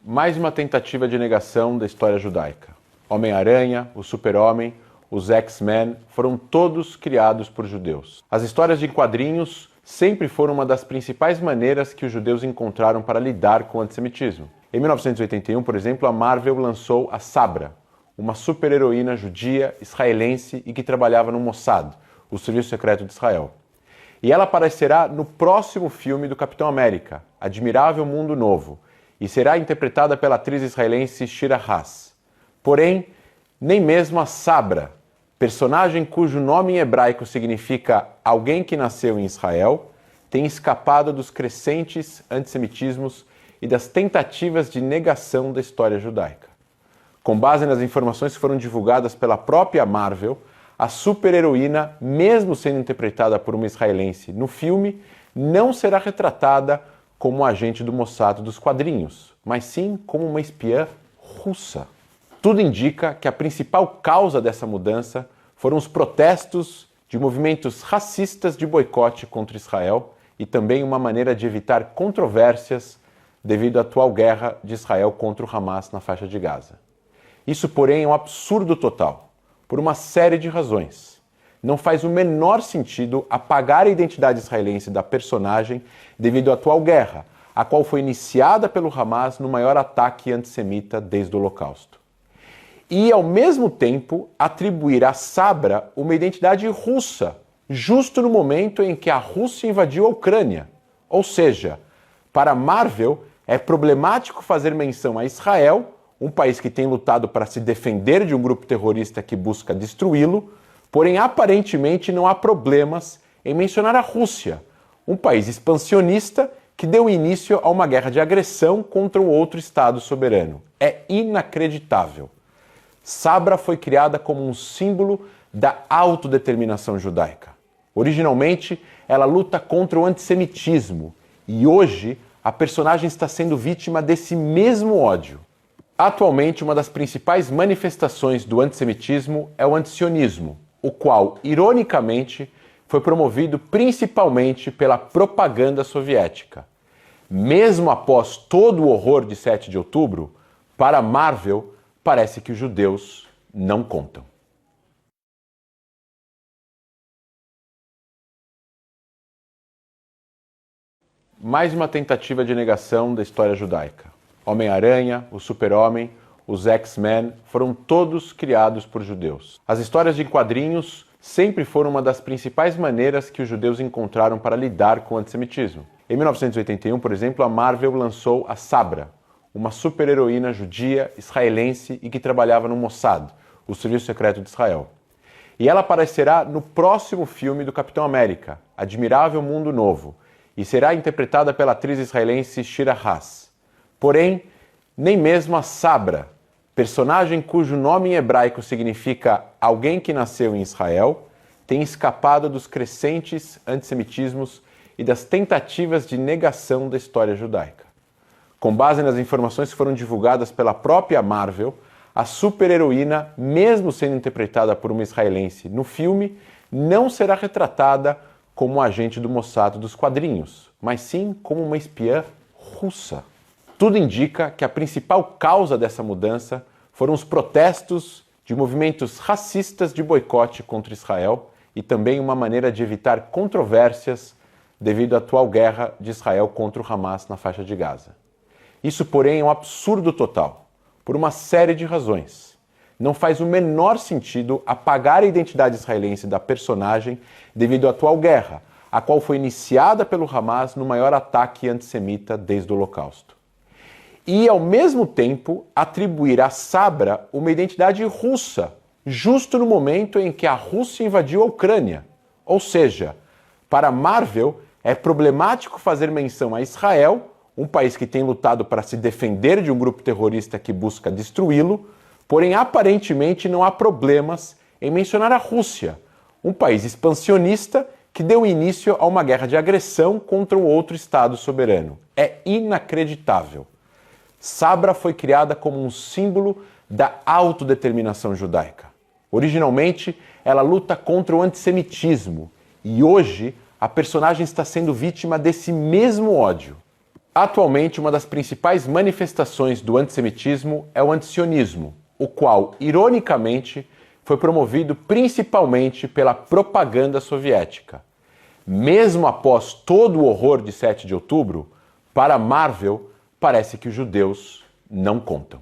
Mais uma tentativa de negação da história judaica. Homem-Aranha, o Super-Homem, os X-Men foram todos criados por judeus. As histórias de quadrinhos sempre foram uma das principais maneiras que os judeus encontraram para lidar com o antissemitismo. Em 1981, por exemplo, a Marvel lançou a Sabra, uma super-heroína judia, israelense e que trabalhava no Mossad, o Serviço Secreto de Israel. E ela aparecerá no próximo filme do Capitão América, Admirável Mundo Novo, e será interpretada pela atriz israelense Shira Haas. Porém, nem mesmo a Sabra, personagem cujo nome em hebraico significa alguém que nasceu em Israel, tem escapado dos crescentes antissemitismos e das tentativas de negação da história judaica. Com base nas informações que foram divulgadas pela própria Marvel, a super-heroína, mesmo sendo interpretada por uma israelense no filme, não será retratada como um agente do Mossad dos quadrinhos, mas sim como uma espiã russa. Tudo indica que a principal causa dessa mudança foram os protestos de movimentos racistas de boicote contra Israel e também uma maneira de evitar controvérsias devido à atual guerra de Israel contra o Hamas na faixa de Gaza. Isso, porém, é um absurdo total, por uma série de razões. Não faz o menor sentido apagar a identidade israelense da personagem devido à atual guerra, a qual foi iniciada pelo Hamas no maior ataque antissemita desde o Holocausto. E, ao mesmo tempo, atribuir a Sabra uma identidade russa, justo no momento em que a Rússia invadiu a Ucrânia. Ou seja, para Marvel, é problemático fazer menção a Israel, um país que tem lutado para se defender de um grupo terrorista que busca destruí-lo, porém aparentemente não há problemas em mencionar a Rússia, um país expansionista que deu início a uma guerra de agressão contra um outro Estado soberano. É inacreditável. Sabra foi criada como um símbolo da autodeterminação judaica. Originalmente, ela luta contra o antissemitismo e hoje a personagem está sendo vítima desse mesmo ódio. Atualmente, uma das principais manifestações do antissemitismo é o antisionismo, o qual, ironicamente, foi promovido principalmente pela propaganda soviética. Mesmo após todo o horror de 7 de outubro, para Marvel, parece que os judeus não contam. Mais uma tentativa de negação da história judaica. Homem-Aranha, o Super-Homem, os X-Men foram todos criados por judeus. As histórias de quadrinhos sempre foram uma das principais maneiras que os judeus encontraram para lidar com o antissemitismo. Em 1981, por exemplo, a Marvel lançou a Sabra, uma super-heroína judia, israelense e que trabalhava no Mossad, o Serviço Secreto de Israel. E ela aparecerá no próximo filme do Capitão América, Admirável Mundo Novo, e será interpretada pela atriz israelense Shira Haas. Porém, nem mesmo a Sabra, personagem cujo nome em hebraico significa alguém que nasceu em Israel, tem escapado dos crescentes antissemitismos e das tentativas de negação da história judaica. Com base nas informações que foram divulgadas pela própria Marvel, a super-heroína, mesmo sendo interpretada por uma israelense no filme, não será retratada como um agente do Mossad dos quadrinhos, mas sim como uma espiã russa. Tudo indica que a principal causa dessa mudança foram os protestos de movimentos racistas de boicote contra Israel e também uma maneira de evitar controvérsias devido à atual guerra de Israel contra o Hamas na faixa de Gaza. Isso, porém, é um absurdo total, por uma série de razões. Não faz o menor sentido apagar a identidade israelense da personagem devido à atual guerra, a qual foi iniciada pelo Hamas no maior ataque antissemita desde o Holocausto. E, ao mesmo tempo, atribuir a Sabra uma identidade russa, justo no momento em que a Rússia invadiu a Ucrânia. Ou seja, para Marvel, é problemático fazer menção a Israel, um país que tem lutado para se defender de um grupo terrorista que busca destruí-lo, porém aparentemente não há problemas em mencionar a Rússia, um país expansionista que deu início a uma guerra de agressão contra um outro Estado soberano. É inacreditável. Sabra foi criada como um símbolo da autodeterminação judaica. Originalmente, ela luta contra o antissemitismo e hoje a personagem está sendo vítima desse mesmo ódio. Atualmente, uma das principais manifestações do antissemitismo é o antisionismo, o qual, ironicamente, foi promovido principalmente pela propaganda soviética. Mesmo após todo o horror de 7 de outubro, para Marvel, parece que os judeus não contam.